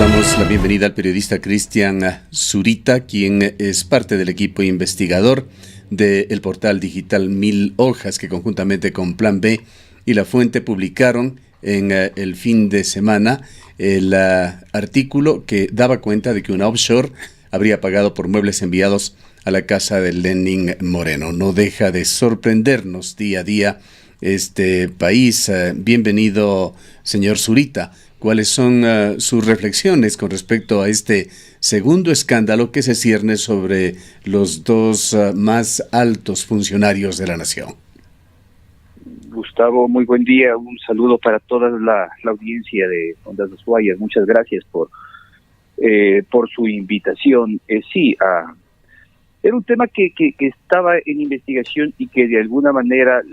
Damos la bienvenida al periodista Cristian Zurita, quien es parte del equipo investigador del portal digital 1000 Hojas, que conjuntamente con Plan B y La Fuente publicaron en el fin de semana el artículo que daba cuenta de que una offshore habría pagado por muebles enviados a la casa de Lenin Moreno. No deja de sorprendernos día a día este país. Bienvenido, señor Zurita. ¿Cuáles son sus reflexiones con respecto a este segundo escándalo que se cierne sobre los dos más altos funcionarios de la nación? Gustavo, muy buen día. Un saludo para toda la audiencia de Ondas Ushuaia. Muchas gracias por su invitación. Era un tema que estaba en investigación y que de alguna manera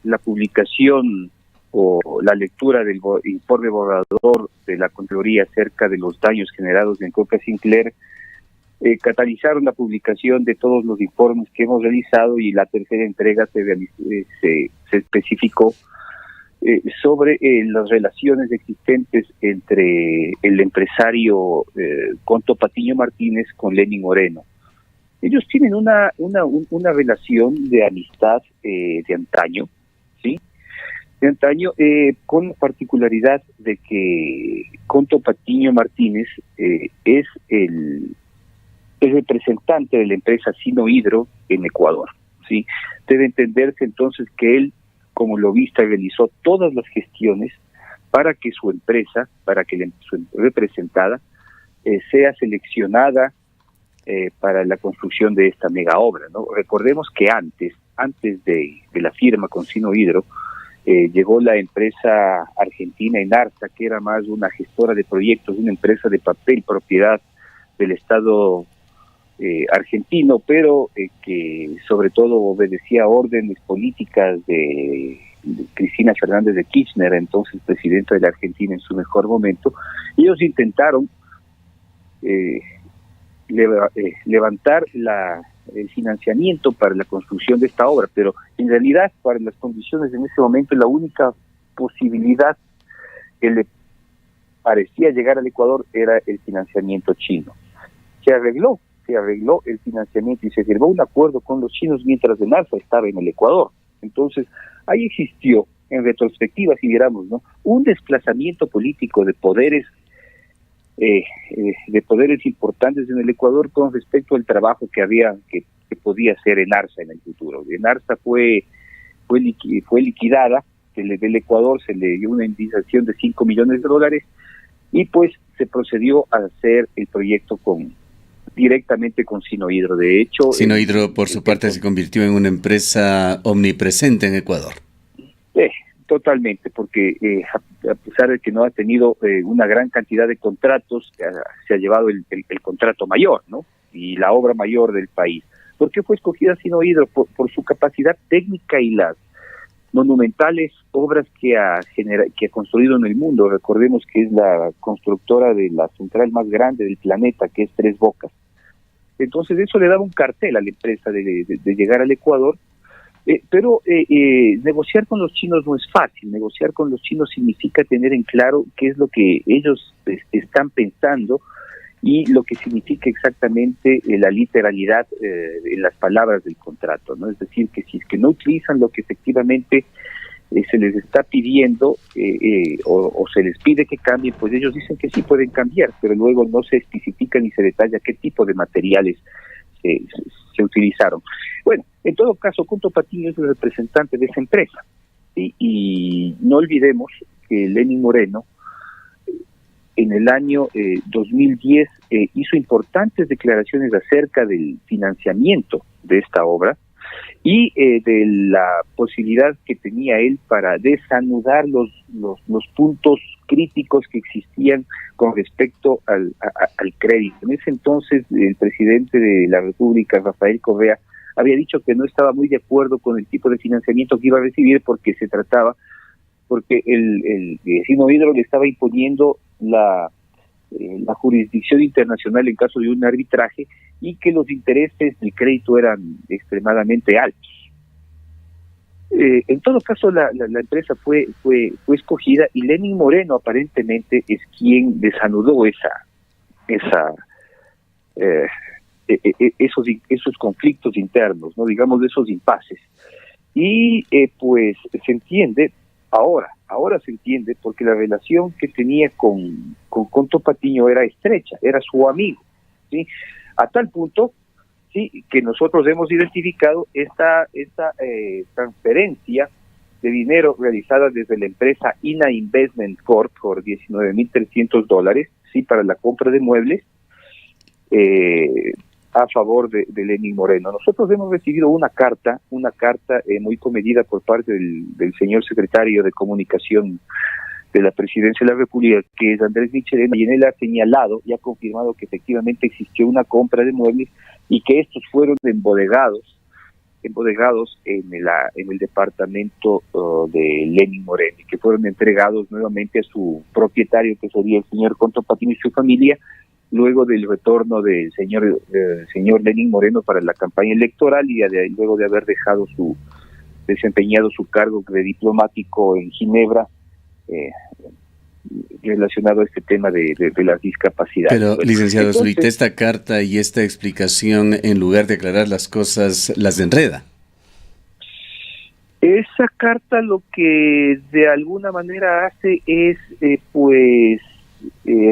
la publicación o la lectura del informe borrador de la Contraloría acerca de los daños generados en Coca Sinclair catalizaron la publicación de todos los informes que hemos realizado, y la tercera entrega se especificó sobre las relaciones existentes entre el empresario Conto Patiño Martínez con Lenin Moreno. Ellos tienen una relación de amistad de antaño, ¿sí? De antaño, con la particularidad de que Conto Patiño Martínez es el representante de la empresa Sinohydro en Ecuador, ¿sí? Debe entenderse entonces que él, como lobista, realizó todas las gestiones para que su empresa, su representada, sea seleccionada para la construcción de esta mega obra, ¿no? Recordemos que antes de la firma con Sinohydro, llegó la empresa argentina Enarsa, que era más una gestora de proyectos, una empresa de papel propiedad del Estado argentino, pero que sobre todo obedecía órdenes políticas de Cristina Fernández de Kirchner, entonces presidenta de la Argentina en su mejor momento. Ellos intentaron levantar el financiamiento para la construcción de esta obra, pero en realidad para las condiciones en ese momento la única posibilidad que le parecía llegar al Ecuador era el financiamiento chino. Se arregló el financiamiento y se firmó un acuerdo con los chinos mientras Enarsa estaba en el Ecuador. Entonces ahí existió, en retrospectiva, si viéramos, ¿no?, un desplazamiento político de poderes importantes en el Ecuador con respecto al trabajo que podía hacer Enarsa en el futuro. Enarsa fue liquidada, del Ecuador se le dio una indemnización de $5 millones y pues se procedió a hacer el proyecto directamente con Sinohydro. De hecho, Sinohydro por su parte se convirtió en una empresa omnipresente en Ecuador. Totalmente, porque a pesar de que no ha tenido una gran cantidad de contratos, se ha llevado el contrato mayor, ¿no?, y la obra mayor del país. ¿Por qué fue escogida Sinohydro? Por su capacidad técnica y las monumentales obras que ha construido en el mundo. Recordemos que es la constructora de la central más grande del planeta, que es Tres Bocas. Entonces eso le daba un cartel a la empresa de llegar al Ecuador. Pero negociar con los chinos no es fácil. Negociar con los chinos significa tener en claro qué es lo que ellos están pensando y lo que significa exactamente la literalidad en las palabras del contrato, ¿no? Es decir, que si es que no utilizan lo que efectivamente se les está pidiendo o se les pide que cambien, pues ellos dicen que sí pueden cambiar, pero luego no se especifica ni se detalla qué tipo de materiales se utilizaron. Bueno, en todo caso, Conto Patiño es el representante de esa empresa, ¿sí? Y no olvidemos que Lenin Moreno en el año 2010 hizo importantes declaraciones acerca del financiamiento de esta obra y de la posibilidad que tenía él para desanudar los puntos críticos que existían con respecto al crédito. En ese entonces, el presidente de la República, Rafael Correa, había dicho que no estaba muy de acuerdo con el tipo de financiamiento que iba a recibir porque el Sinohydro le estaba imponiendo la jurisdicción internacional en caso de un arbitraje y que los intereses del crédito eran extremadamente altos. En todo caso, la empresa fue escogida y Lenin Moreno aparentemente es quien desanudó esos conflictos internos, no digamos de esos impases. Y pues se entiende, ahora se entiende, porque la relación que tenía con Conto Patiño era estrecha, era su amigo, ¿sí? A tal punto, sí, que nosotros hemos identificado esta transferencia de dinero realizada desde la empresa INA Investment Corp por $19,300, sí, para la compra de muebles, a favor de Lenin Moreno. Nosotros hemos recibido una carta muy comedida por parte del señor secretario de Comunicación de la Presidencia de la República, que es Andrés Michelena, y en él ha señalado y ha confirmado que efectivamente existió una compra de muebles y que estos fueron embodegados en el departamento de Lenin Moreno, y que fueron entregados nuevamente a su propietario, que sería el señor Conto Patiño y su familia, luego del retorno del señor Lenin Moreno para la campaña electoral y luego de haber desempeñado su cargo de diplomático en Ginebra, relacionado a este tema de las discapacidades. Pero, licenciado Zurita, esta carta y esta explicación, en lugar de aclarar las cosas, las enreda. Esa carta lo que de alguna manera hace es,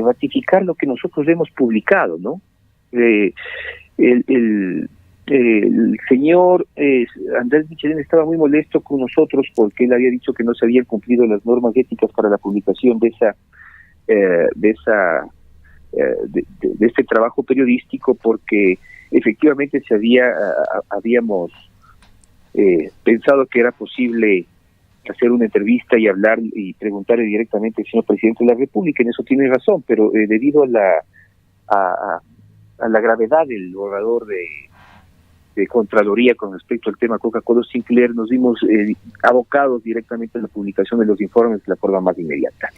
ratificar lo que nosotros hemos publicado, ¿no? El señor Andrés Michelena estaba muy molesto con nosotros porque él había dicho que no se habían cumplido las normas éticas para la publicación de este trabajo periodístico, porque efectivamente habíamos pensado que era posible hacer una entrevista y hablar y preguntarle directamente al señor presidente de la República. En eso tiene razón, pero debido a la gravedad del borrador de Contraloría con respecto al tema Coca-Cola Sinclair, nos vimos abocados directamente a la publicación de los informes de la forma más inmediata.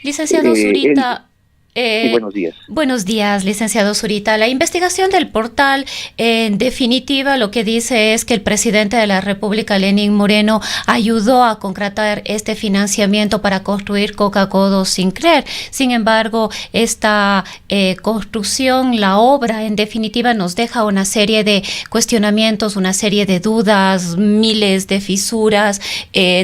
Licenciado Zurita, sí, buenos días. Buenos días, licenciado Zurita. La investigación del portal, en definitiva, lo que dice es que el presidente de la República, Lenin Moreno, ayudó a concretar este financiamiento para construir Coca-Cola Sinclair. Sin embargo, esta construcción, la obra, en definitiva, nos deja una serie de cuestionamientos, una serie de dudas, miles de fisuras,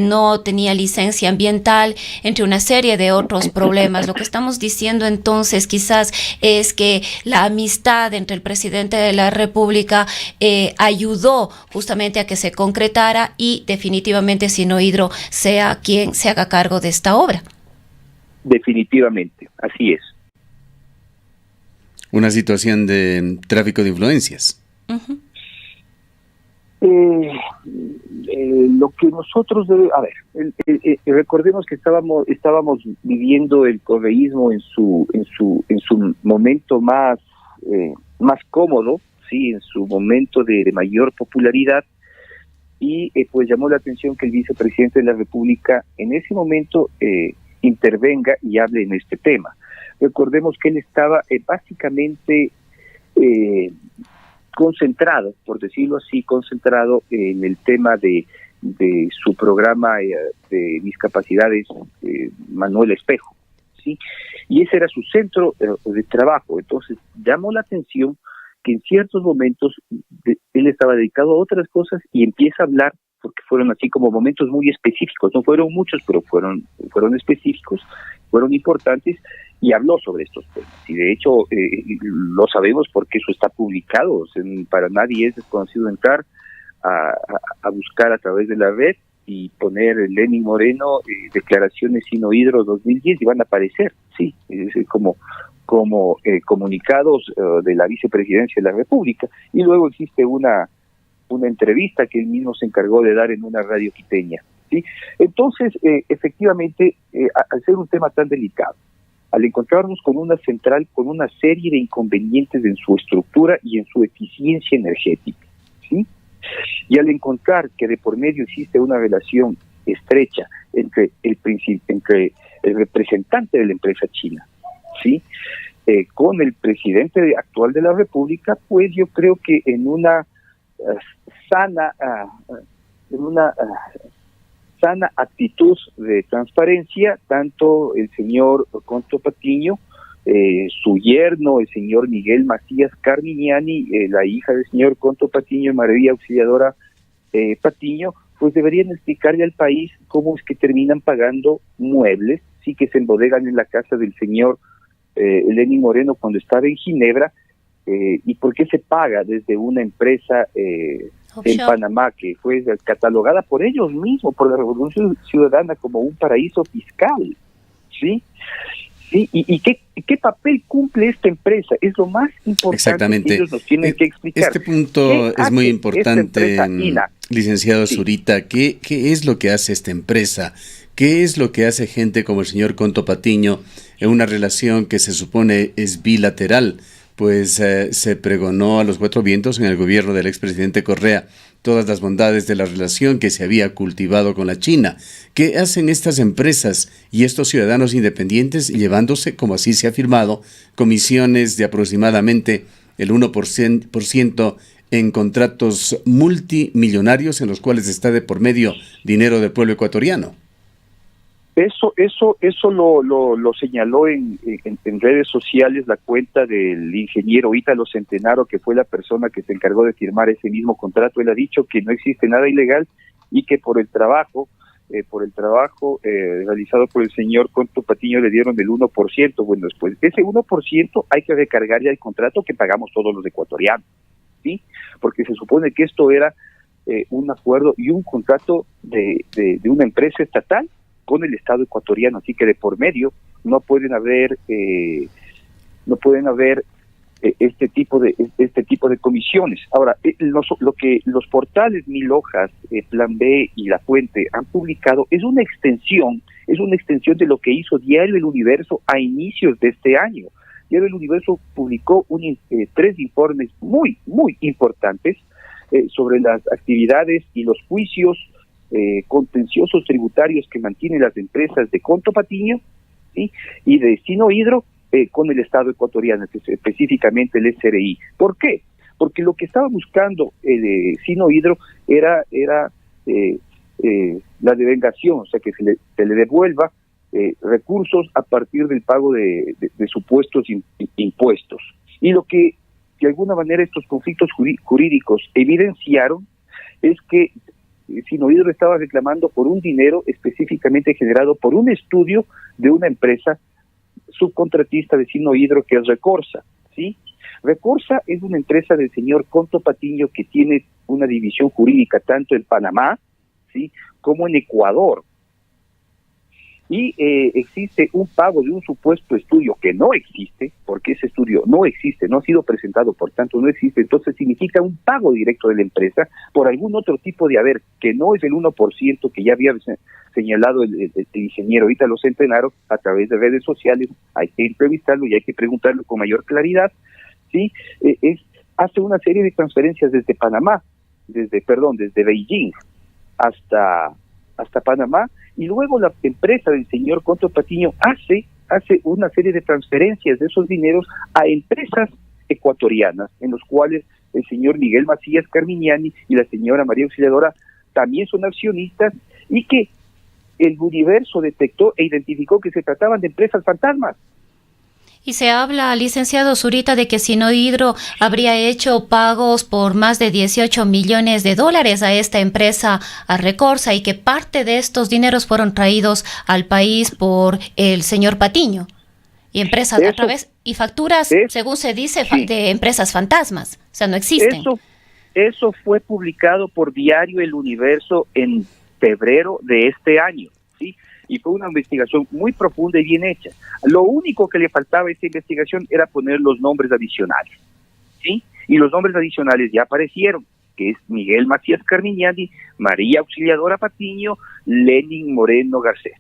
no tenía licencia ambiental, entre una serie de otros problemas. Lo que estamos diciendo entonces quizás es que la amistad entre el presidente de la República ayudó justamente a que se concretara y definitivamente Sinohydro sea quien se haga cargo de esta obra. Definitivamente, así es. Una situación de tráfico de influencias. Uh-huh. Lo que nosotros recordemos que estábamos viviendo el correísmo en su momento más cómodo, sí, en su momento de mayor popularidad, y pues llamó la atención que el vicepresidente de la República en ese momento intervenga y hable en este tema. Recordemos que él estaba básicamente concentrado, por decirlo así, en el tema de su programa de discapacidades, Manuel Espejo, ¿sí? Y ese era su centro de trabajo. Entonces llamó la atención que en ciertos momentos él estaba dedicado a otras cosas y empieza a hablar, porque fueron así como momentos muy específicos, no fueron muchos, pero fueron específicos, fueron importantes, y habló sobre estos temas. Y de hecho lo sabemos porque eso está publicado. Para nadie es desconocido entrar a buscar a través de la red y poner Lenin Moreno, declaraciones Sinohydro 2010, y van a aparecer, sí, como comunicados de la vicepresidencia de la República. Y luego existe una entrevista que él mismo se encargó de dar en una radio quiteña, ¿sí? Entonces, efectivamente, al ser un tema tan delicado, al encontrarnos con una central con una serie de inconvenientes en su estructura y en su eficiencia energética, ¿sí? Y al encontrar que de por medio existe una relación estrecha entre el representante de la empresa china, ¿sí?, con el presidente actual de la República, pues yo creo que en una sana sana actitud de transparencia, tanto el señor Conto Patiño, su yerno, el señor Miguel Macías Carminiani, la hija del señor Conto Patiño, María Auxiliadora Patiño, pues deberían explicarle al país cómo es que terminan pagando muebles, sí, que se embodegan en la casa del señor Lenín Moreno cuando estaba en Ginebra, y por qué se paga desde una empresa en Panamá que fue catalogada por ellos mismos, por la Revolución Ciudadana, como un paraíso fiscal, ¿sí? Sí, ¿y qué papel cumple esta empresa? Es lo más importante. Exactamente. Que ellos nos tienen que explicar. Este punto es muy importante, licenciado Zurita. ¿Qué es lo que hace esta empresa? ¿Qué es lo que hace gente como el señor Conto Patiño en una relación que se supone es bilateral? Pues se pregonó a los cuatro vientos en el gobierno del expresidente Correa todas las bondades de la relación que se había cultivado con la China. ¿Qué hacen estas empresas y estos ciudadanos independientes llevándose, como así se ha afirmado, comisiones de aproximadamente el 1% en contratos multimillonarios en los cuales está de por medio dinero del pueblo ecuatoriano? Eso lo señaló en redes sociales la cuenta del ingeniero Ítalo Centenaro, que fue la persona que se encargó de firmar ese mismo contrato. Él ha dicho que no existe nada ilegal y que por el trabajo realizado por el señor Conto Patiño le dieron el 1%. Bueno, después ese 1% hay que recargarle al contrato que pagamos todos los ecuatorianos, ¿sí? Porque se supone que esto era un acuerdo y un contrato de una empresa estatal con el Estado ecuatoriano, así que de por medio no pueden haber este tipo de comisiones. Ahora, lo que los portales Mil Hojas, Plan B y La Fuente han publicado es una extensión de lo que hizo Diario El Universo a inicios de este año. Diario El Universo publicó 3 informes muy importantes sobre las actividades y los juicios contenciosos tributarios que mantienen las empresas de Conto Patiño, ¿sí?, y de Sinohydro con el Estado ecuatoriano, específicamente el SRI. ¿Por qué? Porque lo que estaba buscando Sinohydro era la devengación, o sea, que se le devuelva recursos a partir del pago de supuestos impuestos. Y lo que de alguna manera estos conflictos jurídicos evidenciaron es que Sinohydro estaba reclamando por un dinero específicamente generado por un estudio de una empresa subcontratista de Sinohydro, que es Recorsa, ¿sí? Recorsa es una empresa del señor Conto Patiño que tiene una división jurídica tanto en Panamá, ¿sí?, como en Ecuador. Y existe un pago de un supuesto estudio que no existe, porque ese estudio no existe, no ha sido presentado, por tanto no existe. Entonces significa un pago directo de la empresa por algún otro tipo de haber, que no es el 1% que ya había señalado el ingeniero Ítalo Centenaro a través de redes sociales. Hay que entrevistarlo y hay que preguntarlo con mayor claridad, ¿sí? Hace una serie de transferencias desde Panamá, desde Beijing hasta Panamá, y luego la empresa del señor Conto Patiño hace una serie de transferencias de esos dineros a empresas ecuatorianas, en los cuales el señor Miguel Macías Carminiani y la señora María Auxiliadora también son accionistas, y que el universo detectó e identificó que se trataban de empresas fantasmas. Y se habla, licenciado Zurita, de que Sinohydro habría hecho pagos por más de 18 millones de dólares a esta empresa, a Recorsa, y que parte de estos dineros fueron traídos al país por el señor Patiño. Y empresas a través, y facturas, según se dice, sí, de empresas fantasmas, o sea, no existen. Eso fue publicado por Diario El Universo en febrero de este año, ¿sí? Y fue una investigación muy profunda y bien hecha. Lo único que le faltaba a esta investigación era poner los nombres adicionales, ¿sí? Y los nombres adicionales ya aparecieron, que es Miguel Macías Carminiani, María Auxiliadora Patiño, Lenín Moreno Garcés.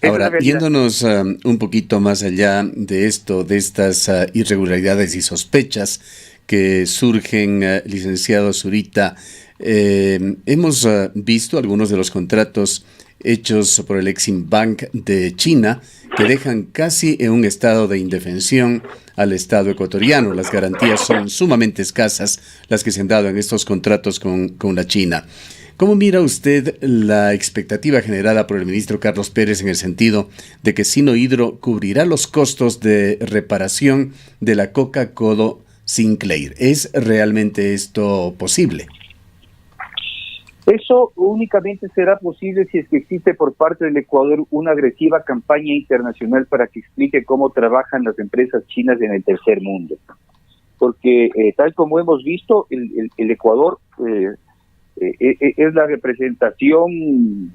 Ahora, yéndonos un poquito más allá de esto, de estas irregularidades y sospechas que surgen, licenciado Zurita, hemos visto algunos de los contratos hechos por el Exim Bank de China, que dejan casi en un estado de indefensión al Estado ecuatoriano. Las garantías son sumamente escasas las que se han dado en estos contratos con la China. ¿Cómo mira usted la expectativa generada por el ministro Carlos Pérez en el sentido de que Sinohydro cubrirá los costos de reparación de la coca Codo Sinclair? ¿Es realmente esto posible? Eso únicamente será posible si es que existe por parte del Ecuador una agresiva campaña internacional para que explique cómo trabajan las empresas chinas en el tercer mundo. Porque tal como hemos visto, el Ecuador es la representación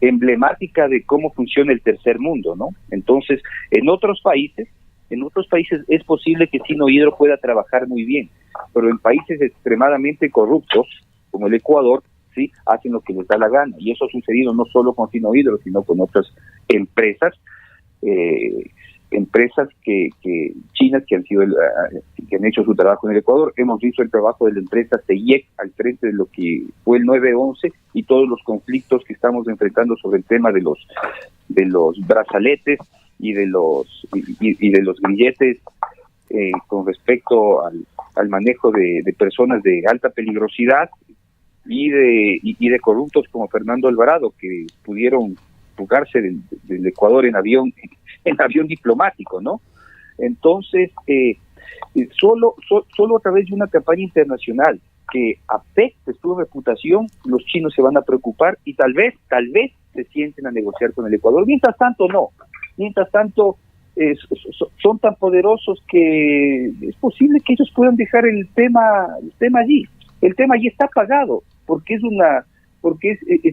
emblemática de cómo funciona el tercer mundo, ¿no? Entonces, en otros países es posible que Sinohydro pueda trabajar muy bien, pero en países extremadamente corruptos, como el Ecuador, sí, hacen lo que les da la gana, y eso ha sucedido no solo con Sinohydro, sino con otras empresas, que chinas que han hecho su trabajo en el Ecuador. Hemos visto el trabajo de la empresa CEIEC al frente de lo que fue el 9/11 y todos los conflictos que estamos enfrentando sobre el tema de los brazaletes y de los grilletes con respecto al manejo de personas de alta peligrosidad y de corruptos como Fernando Alvarado, que pudieron fugarse del Ecuador en avión diplomático, ¿no? Entonces, solo a través de una campaña internacional que afecte su reputación, los chinos se van a preocupar y tal vez se sienten a negociar con el Ecuador. Mientras tanto, no. Mientras tanto, son tan poderosos que es posible que ellos puedan dejar el tema allí. El tema allí está pagado, porque es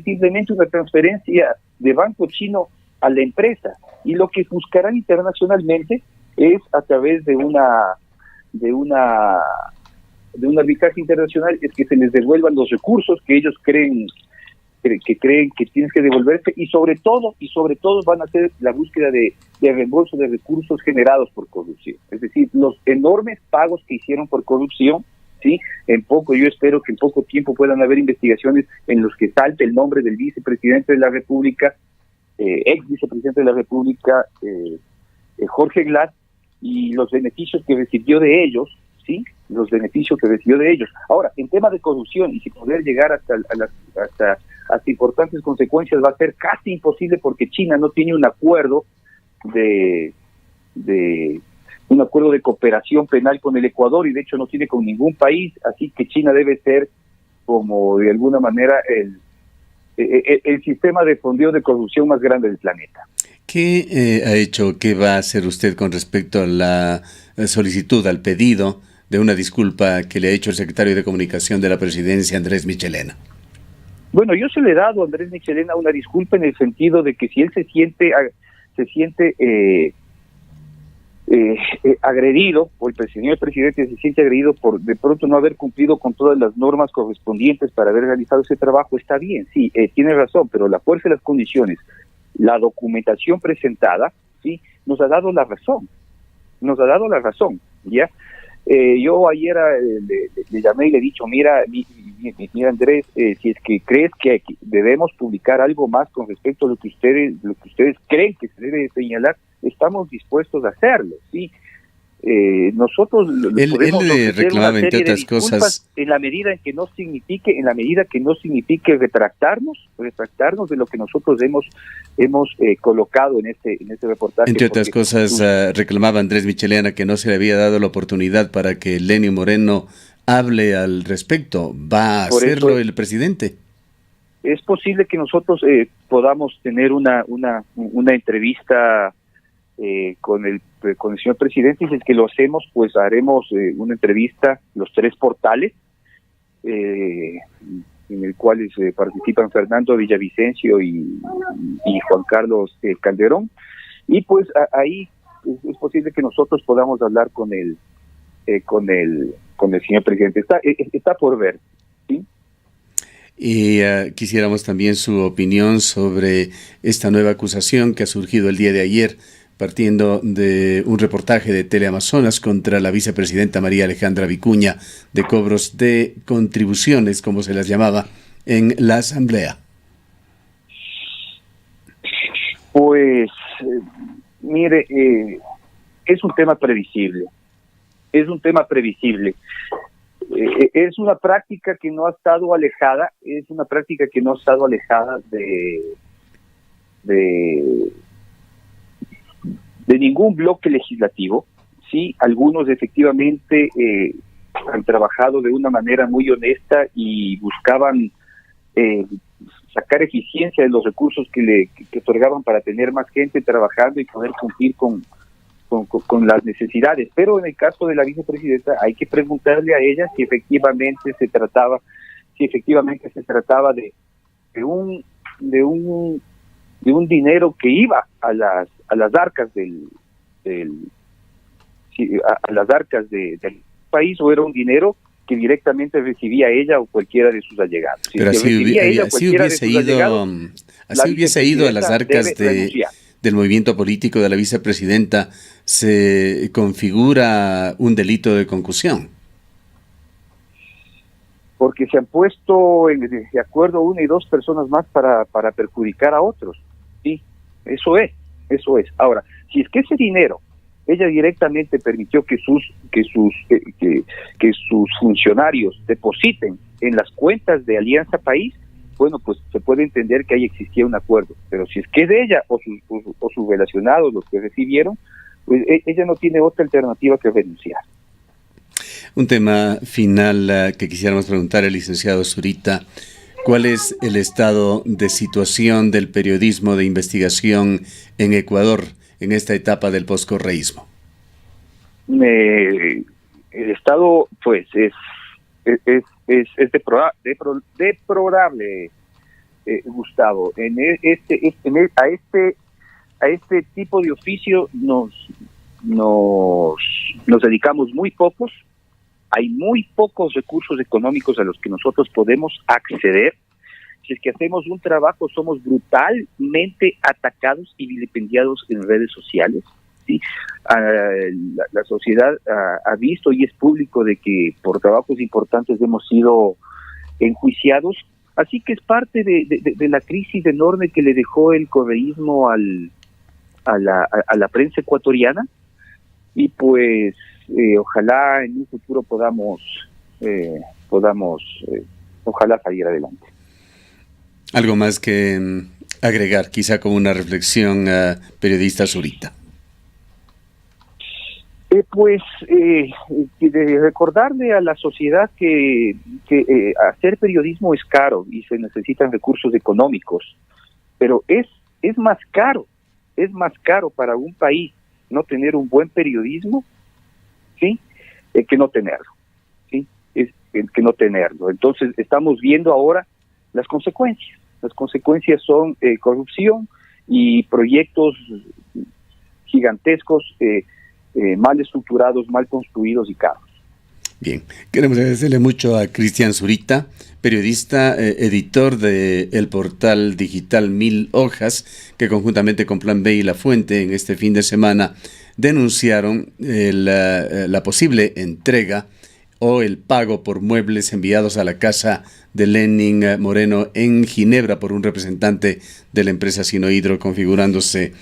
simplemente una transferencia de banco chino a la empresa, y lo que buscarán internacionalmente es a través de un arbitraje internacional, es que se les devuelvan los recursos que ellos creen que tienen que devolverse, y sobre todo van a hacer la búsqueda de reembolso de recursos generados por corrupción, es decir, los enormes pagos que hicieron por corrupción. Sí, yo espero que en poco tiempo puedan haber investigaciones en los que salte el nombre del vicepresidente de la República, ex vicepresidente de la República, Jorge Glass, y los beneficios que recibió de ellos, ¿sí? Los beneficios que recibió de ellos. Ahora, en tema de corrupción, y si poder llegar hasta importantes consecuencias, va a ser casi imposible, porque China no tiene un acuerdo de cooperación penal con el Ecuador, y de hecho no tiene con ningún país, así que China debe ser como de alguna manera el sistema de fondeo de corrupción más grande del planeta. ¿Qué ha hecho, qué va a hacer usted con respecto a la solicitud, al pedido de una disculpa que le ha hecho el secretario de Comunicación de la Presidencia, Andrés Michelena? Bueno, yo se le he dado a Andrés Michelena una disculpa en el sentido de que si él se siente agredido, o el señor presidente se siente agredido por de pronto no haber cumplido con todas las normas correspondientes para haber realizado ese trabajo, está bien, sí, tiene razón, pero la fuerza de las condiciones, la documentación presentada, sí, nos ha dado la razón, ¿ya? Yo ayer le llamé y le he dicho, mira Andrés, si es que crees que debemos publicar algo más con respecto a lo que ustedes creen que se debe señalar, estamos dispuestos a hacerlo, ¿sí? Nosotros él reclamaba, entre otras cosas, en la medida que no signifique retractarnos de lo que nosotros hemos colocado en este reportaje. Entre otras cosas, reclamaba Andrés Michelena que no se le había dado la oportunidad para que Lenín Moreno hable al respecto. ¿Va a hacerlo el presidente? Es posible que nosotros podamos tener una entrevista con el señor presidente, y si es que lo hacemos, pues haremos una entrevista, los tres portales, en el cual participan Fernando Villavicencio y Juan Carlos Calderón, y pues ahí es posible que nosotros podamos hablar con el señor presidente. Está por ver, ¿sí? Y quisiéramos también su opinión sobre esta nueva acusación que ha surgido el día de ayer, partiendo de un reportaje de Teleamazonas contra la vicepresidenta María Alejandra Vicuña, de cobros de contribuciones, como se las llamaba, en la Asamblea. Pues, mire, es un tema previsible. Es un tema previsible. Es una práctica que no ha estado alejada, de ningún bloque legislativo. Sí, algunos efectivamente han trabajado de una manera muy honesta y buscaban sacar eficiencia de los recursos que otorgaban para tener más gente trabajando y poder cumplir con las necesidades. Pero en el caso de la vicepresidenta hay que preguntarle a ella si efectivamente se trataba de un dinero que iba a las arcas del país, o era un dinero que directamente recibía ella o cualquiera de sus allegados. Pero así hubiese ido a las arcas del movimiento político de la vicepresidenta, se configura un delito de concusión. Porque se han puesto de acuerdo una y dos personas más para perjudicar a otros. Sí, eso es. Ahora, si es que ese dinero ella directamente permitió que sus funcionarios depositen en las cuentas de Alianza País, bueno, pues se puede entender que ahí existía un acuerdo. Pero si es que es de ella o sus relacionados los que recibieron, pues ella no tiene otra alternativa que renunciar. Un tema final que quisiéramos preguntar al licenciado Zurita: ¿cuál es el estado de situación del periodismo de investigación en Ecuador en esta etapa del poscorreísmo? El estado, pues, es deplorable, Gustavo. A este tipo de oficio nos dedicamos muy pocos. Hay muy pocos recursos económicos a los que nosotros podemos acceder. Si es que hacemos un trabajo, somos brutalmente atacados y vilipendiados en redes sociales. ¿Sí? La sociedad ha visto, y es público, de que por trabajos importantes hemos sido enjuiciados. Así que es parte de la crisis enorme que le dejó el correísmo a la prensa ecuatoriana. Y pues ojalá en un futuro podamos ojalá salir adelante. Algo más que agregar, quizá como una reflexión, periodista Zurita. De recordarle a la sociedad que hacer periodismo es caro y se necesitan recursos económicos, pero es más caro para un país no tener un buen periodismo, ¿sí? Que no tenerlo, ¿sí? Que no tenerlo. Entonces estamos viendo ahora las consecuencias. Las consecuencias son corrupción y proyectos gigantescos, mal estructurados, mal construidos y caros. Bien, queremos agradecerle mucho a Cristian Zurita, periodista, editor del portal digital 1000 Hojas, que conjuntamente con Plan B y La Fuente en este fin de semana denunciaron la posible entrega o el pago por muebles enviados a la casa de Lenin Moreno en Ginebra por un representante de la empresa Sinohydro, configurándose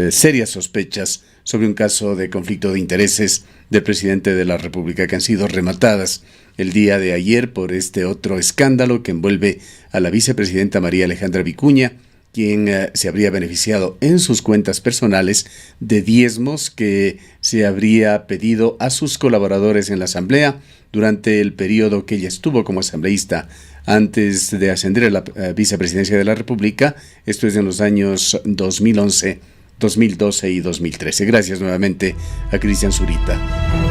serias sospechas sobre un caso de conflicto de intereses del presidente de la República, que han sido rematadas el día de ayer por este otro escándalo que envuelve a la vicepresidenta María Alejandra Vicuña, quien se habría beneficiado en sus cuentas personales de diezmos que se habría pedido a sus colaboradores en la Asamblea durante el periodo que ella estuvo como asambleísta antes de ascender a la vicepresidencia de la República. Esto es en los años 2011, 2012 y 2013. Gracias nuevamente a Cristian Zurita.